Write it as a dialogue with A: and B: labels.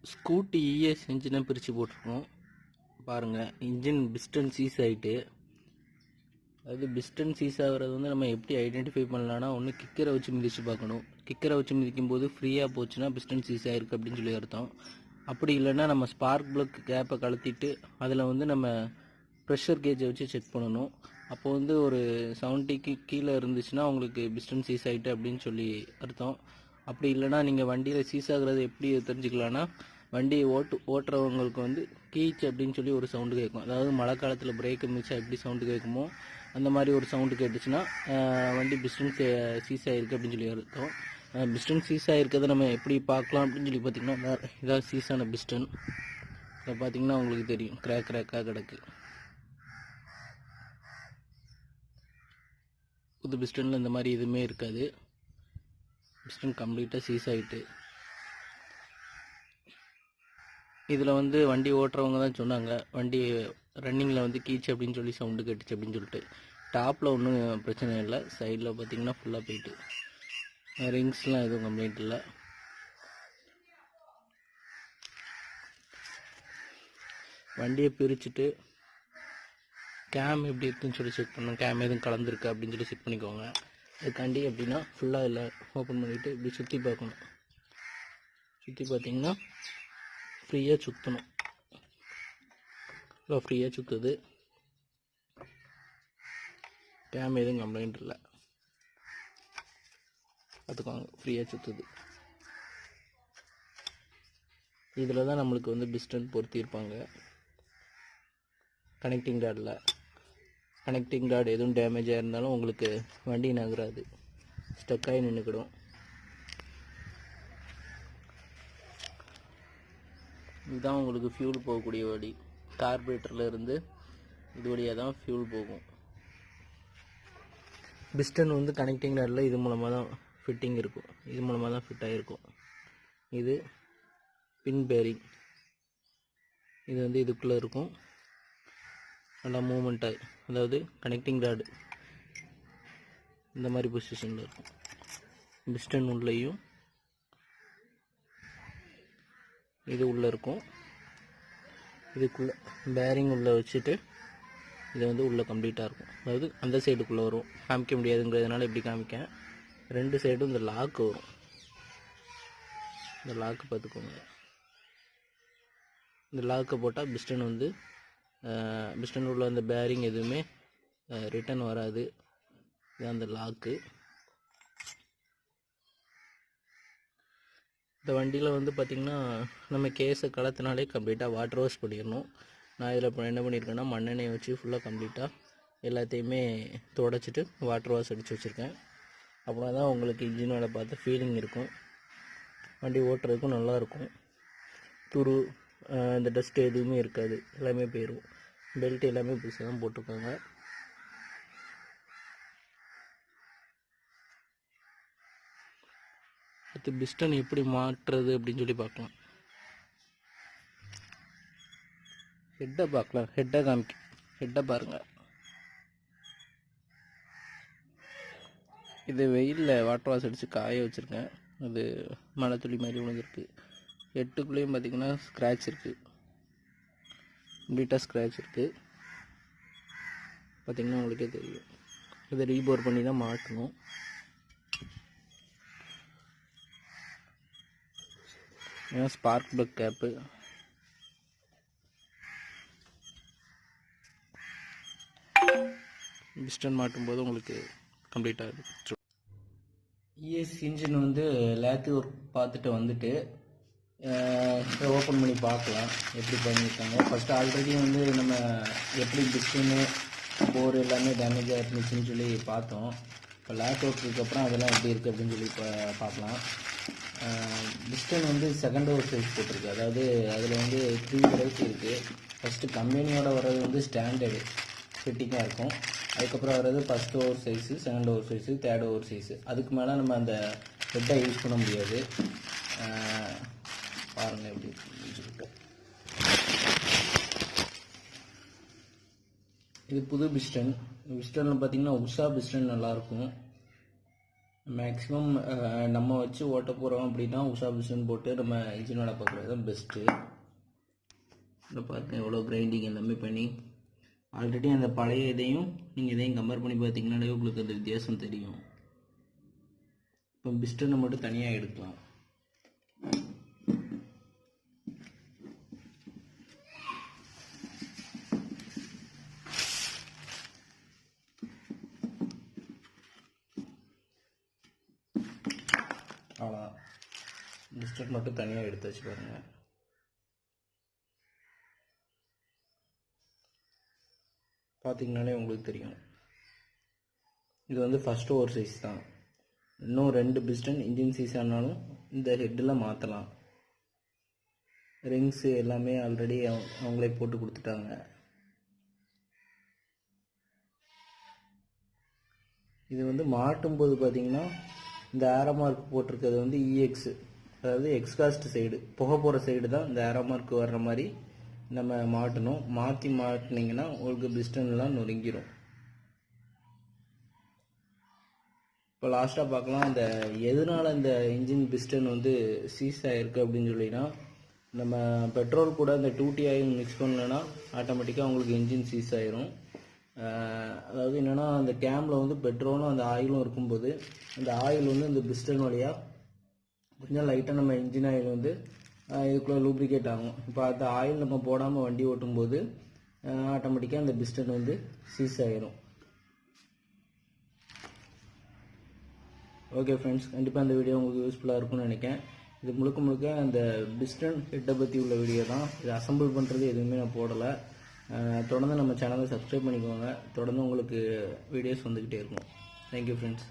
A: Scooty ES இன்ஜினை பிரித்து போட்டிருக்கோம் பாருங்கள். இன்ஜின் பிஸ்டன் சீஸ் ஆகிட்டு, அது பிஸ்டன் சீஸ் ஆகிறது வந்து நம்ம எப்படி ஐடென்டிஃபை பண்ணலான்னா, ஒன்று கிக்கரை வச்சு மிதித்து பார்க்கணும். கிக்கரை வச்சு மிதிக்கும் போது ஃப்ரீயாக போச்சுன்னா பிஸ்டன் சீஸ் ஆகிருக்கு அப்படின்னு சொல்லி அர்த்தம். அப்படி இல்லைன்னா நம்ம ஸ்பார்க் ப்ளக் கேப்பை கழட்டிட்டு அதில் வந்து நம்ம ப்ரெஷர் கேஜை வச்சு செக் பண்ணணும். அப்போது வந்து ஒரு 70க்கு கீழே இருந்துச்சுன்னா உங்களுக்கு பிஸ்டன் சீஸ் ஆகிட்டு அப்படின்னு சொல்லி அர்த்தம். அப்படி இல்லைனா நீங்கள் வண்டியில் சீஸ் ஆகிறது எப்படி தெரிஞ்சுக்கலான்னா, வண்டியை ஓட்டுறவங்களுக்கு வந்து கீச் அப்படின்னு சொல்லி ஒரு சவுண்டு கேட்கும். அதாவது மழை காலத்தில் பிரேக்கு மிச்சா எப்படி சவுண்டு கேட்குமோ அந்த மாதிரி ஒரு சவுண்டு கேட்டுச்சுன்னா வண்டி பிஸ்டன் சீஸ் ஆகிருக்கு அப்படின்னு சொல்லி அர்த்தம். பிஸ்டன் சீஸ் ஆகிருக்கிறத நம்ம எப்படி பார்க்கலாம் அப்படின்னு சொல்லி பார்த்திங்கன்னா, இதாவது சீஸான பிஸ்டன் இதை பார்த்திங்கன்னா உங்களுக்கு தெரியும், கிராக்காக கிடக்கு. புது பிஸ்டனில் இந்த மாதிரி எதுவுமே இருக்காது. பிஸ்டன் கம்ப்ளீட்டாக சீஸ் ஆகிட்டு, இதில் வந்து வண்டி ஓட்டுறவங்க தான் சொன்னாங்க, வண்டி ரன்னிங்கில் வந்து கீச்சு அப்படின்னு சொல்லி சவுண்டு கேட்டுச்சு அப்படின்னு சொல்லிட்டு. டாப்பில் ஒன்றும் பிரச்சனை இல்லை, சைடில் பார்த்திங்கன்னா ஃபுல்லாக போயிட்டு, ரிங்ஸ்லாம் எதுவும் கம்ப்ளைண்ட் இல்லை. வண்டியை பிரிச்சுட்டு கேம் எப்படி இருக்குன்னு சொல்லி செக் பண்ணணும். கேம் எதுவும் கலந்துருக்கு அப்படின்னு சொல்லி செக் பண்ணிக்கோங்க. அதுக்காண்டி எப்படின்னா ஃபுல்லாக இல்லை ஓப்பன் பண்ணிவிட்டு இப்படி சுற்றி பார்க்கணும். சுற்றி பார்த்திங்கன்னா ஃப்ரீயாக சுற்றணும். ஃப்ரீயாக சுற்றுது, கேம் எதுவும் கம்ப்ளைண்ட் இல்லை, பார்த்துக்கோங்க, ஃப்ரீயாக சுற்றுது. இதில் தான் நம்மளுக்கு வந்து பிஸ்டன் பொருத்தியிருப்பாங்க. கனெக்டிங் ராடில் கனெக்டிங் ராட் எதுவும் டேமேஜாக இருந்தாலும் உங்களுக்கு வண்டி நகராது, ஸ்டக்காகி நின்றுக்கிடும். இதுதான் உங்களுக்கு ஃபியூல் போகக்கூடிய வழி. கார்பரேட்டரில் இருந்து இது வழியாக தான் ஃபியூல் போகும். பிஸ்டன் வந்து கனெக்டிங் ராடில் இது மூலமாக தான் ஃபிட்டிங் இருக்கும், இது மூலமாக தான் ஃபிட் ஆகிருக்கும். இது பின் பேரிங், இது வந்து இதுக்குள்ளே இருக்கும், நல்லா மூமெண்ட் ஆகி, அதாவது கனெக்டிங் ராடு இந்த மாதிரி பொசிஷனில் இருக்கும். பிஸ்டன் உள்ளேயும் இது உள்ளே இருக்கும். இதுக்குள்ளே பேரிங் உள்ளே வச்சுட்டு இது வந்து உள்ளே கம்ப்ளீட்டாக இருக்கும். அதாவது அந்த சைடுக்குள்ளே வரும், காமிக்க முடியாதுங்கிறதுனால இப்படி காமிக்கேன். ரெண்டு சைடும் இந்த லாக்கு வரும், இந்த லாக்கு பார்த்துக்கோங்க. இந்த லாக்கை போட்டால் பிஸ்டன் வந்து பிஸ்டன் உள்ள அந்த பேரிங் எதுவுமே ரிட்டன் வராது. இது அந்த லாக்கு. இந்த வண்டியில் வந்து பார்த்திங்கன்னா நம்ம கேஸை கலத்தினாலே கம்ப்ளீட்டாக வாட்டர் வாஷ் பண்ணிடணும். நான் இதில் இப்போ என்ன பண்ணியிருக்கேன்னா, மண்ணெண்ணெயை வச்சு ஃபுல்லாக கம்ப்ளீட்டாக எல்லாத்தையுமே துடைச்சிட்டு வாட்டர் வாஷ் அடித்து வச்சுருக்கேன். அப்படின்னா தான் உங்களுக்கு இன்ஜினோட பார்த்து ஃபீலிங் இருக்கும், வண்டி ஓட்டுறதுக்கும் நல்லாயிருக்கும். துரு இந்த டஸ்ட்டு எதுவுமே இருக்காது, எல்லாமே போயிடும். பெல்ட் எல்லாமே புதுசாக தான் போட்டிருக்காங்க. அடுத்து பிஸ்டன் எப்படி மாற்றுறது அப்படின்னு சொல்லி பார்க்கலாம். ஹெட்டை பார்க்கலாம், ஹெட்டை பாருங்கள். இது வெயிலில் வாட்டர் வாஷ் அடித்து காய வச்சுருக்கேன். அது மழை துளி மாதிரி விழுந்துருக்கு. ஹெட்டுக்குள்ளேயும் பார்த்திங்கன்னா ஸ்க்ராட்ச் இருக்குது, கம்ப்ளீட்டாக ஸ்க்ராட்ச் இருக்குது. பார்த்திங்கன்னா உங்களுக்கே தெரியும். இதை ரீபோர் பண்ணி தான் மாட்டணும். ஏன்னா ஸ்பார்க் ப்ளக் கேப்பு பிஸ்டன் மாட்டும்போது உங்களுக்கு கம்ப்ளீட்டாக இருக்குது. இஎஸ் இன்ஜின் வந்து லேத்து ஒர்க் பார்த்துட்டு வந்துட்டு ஓப்பன் பண்ணி பார்க்கலாம் எப்படி பண்ணியிருக்காங்க. ஃபஸ்ட்டு ஆல்ரெடி வந்து நம்ம எப்படி பிஸ்டனு போர் எல்லாமே டேமேஜாக இருந்துச்சுன்னு சொல்லி பார்த்தோம். இப்போ லேத் ஒர்க்குக்கு அதெல்லாம் எப்படி இருக்குது அப்படின்னு சொல்லி இப்போ பார்க்கலாம். பிஸ்டன் வந்து செகண்ட் ஓவர் சைஸ் போட்டிருக்கு, அதாவது அதில் வந்து 3 வெரைட்டி இருக்குது. ஃபஸ்ட்டு கம்பெனியோட வர்றது வந்து ஸ்டாண்டர்டு ஃபிட்டிங்காக இருக்கும். அதுக்கப்புறம் வர்றது first over size, second over size, third over size. அதுக்கு மேலே நம்ம அந்த ஹெட்டை யூஸ் பண்ண முடியாது. பாருங்கள் எப்படி இருக்குன்னு சொல்லிட்டு. இது புது பிஸ்டன். பிஸ்டனில் பார்த்தீங்கன்னா உஷா பிஸ்டன் நல்லாயிருக்கும். மேக்ஸிமம் நம்ம வச்சு ஓட்ட போகிறோம் அப்படின்னா உஷா பிஸ்டன் போட்டு நம்ம இன்ஜின் வேலை பார்க்குறது தான் பெஸ்ட்டு. இதை பாருங்க எவ்வளோ கிரைண்டிங் எல்லாமே பண்ணி ஆல்ரெடி அந்த பழைய இதையும் நீங்கள் இதையும் கம்பேர் பண்ணி பார்த்தீங்கன்னாலே உங்களுக்கு அந்த வித்தியாசம் தெரியும். இப்போ பிஸ்டனை மட்டும் தனியாக எடுக்கலாம். அவ்வளோதான், பிஸ்டன் மட்டும் தனியாக எடுத்து வச்சு பாருங்கள். பார்த்தீங்கன்னாலே உங்களுக்கு தெரியும். இது வந்து ஃபஸ்ட்டு ஒரு சைஸ் தான். இன்னும் 2 பிஸ்டன் இன்ஜின் சைஸ் ஆனாலும் இந்த ஹெட்டில் மாற்றலாம். ரிங்ஸு எல்லாமே ஆல்ரெடி அவங்களே போட்டு கொடுத்துட்டாங்க. இது வந்து மாட்டும் போது பார்த்தீங்கன்னா இந்த ஏரோ மார்க் போட்டிருக்கிறது வந்து இஎக்ஸ், அதாவது எக்ஸ்காஸ்ட் சைடு, புகை போகிற சைடு தான் இந்த ஏரோ மார்க் வர்ற மாதிரி நம்ம மாட்டணும். மாற்றி மாட்டினீங்கன்னா உங்களுக்கு பிஸ்டன்லாம் நொறுங்கிடும். இப்போ லாஸ்ட்டாக பார்க்கலாம் இந்த எதனால் இந்த இன்ஜின் பிஸ்டன் வந்து சீஸ் ஆகிருக்கு அப்படின்னு சொல்லினா, நம்ம பெட்ரோல் கூட இந்த 2T ஆயில் மிக்ஸ் பண்ணலன்னா ஆட்டோமேட்டிக்காக உங்களுக்கு இன்ஜின் சீஸ் ஆயிரும். அதாவது என்னென்னா அந்த கேமில் வந்து பெட்ரோலும் அந்த ஆயிலும் இருக்கும்போது அந்த ஆயில் வந்து இந்த பிஸ்டன் வழியாக கொஞ்சம் லைட்டாக நம்ம இன்ஜின் ஆயில் வந்து இதுக்குள்ளே லூப்ரிகேட் ஆகும். இப்போ அந்த ஆயில் நம்ம போடாமல் வண்டி ஓட்டும்போது ஆட்டோமேட்டிக்காக அந்த பிஸ்டன் வந்து சீஸ் ஆகிரும். ஓகே ஃப்ரெண்ட்ஸ், கண்டிப்பாக இந்த வீடியோ உங்களுக்கு யூஸ்ஃபுல்லாக இருக்கும்னு நினைக்கிறேன். இது முழுக்க அந்த பிஸ்டன் ஹெட்டை பற்றி உள்ள வீடியோ தான். இது அசம்பிள் பண்ணுறது எதுவுமே நான் போடலை. தொடர்ந்து நம்ம சேனலை சப்ஸ்கிரைப் பண்ணிக்கோங்க. தொடர்ந்து உங்களுக்கு வீடியோஸ் வந்துக்கிட்டே இருக்கும். Thank you friends.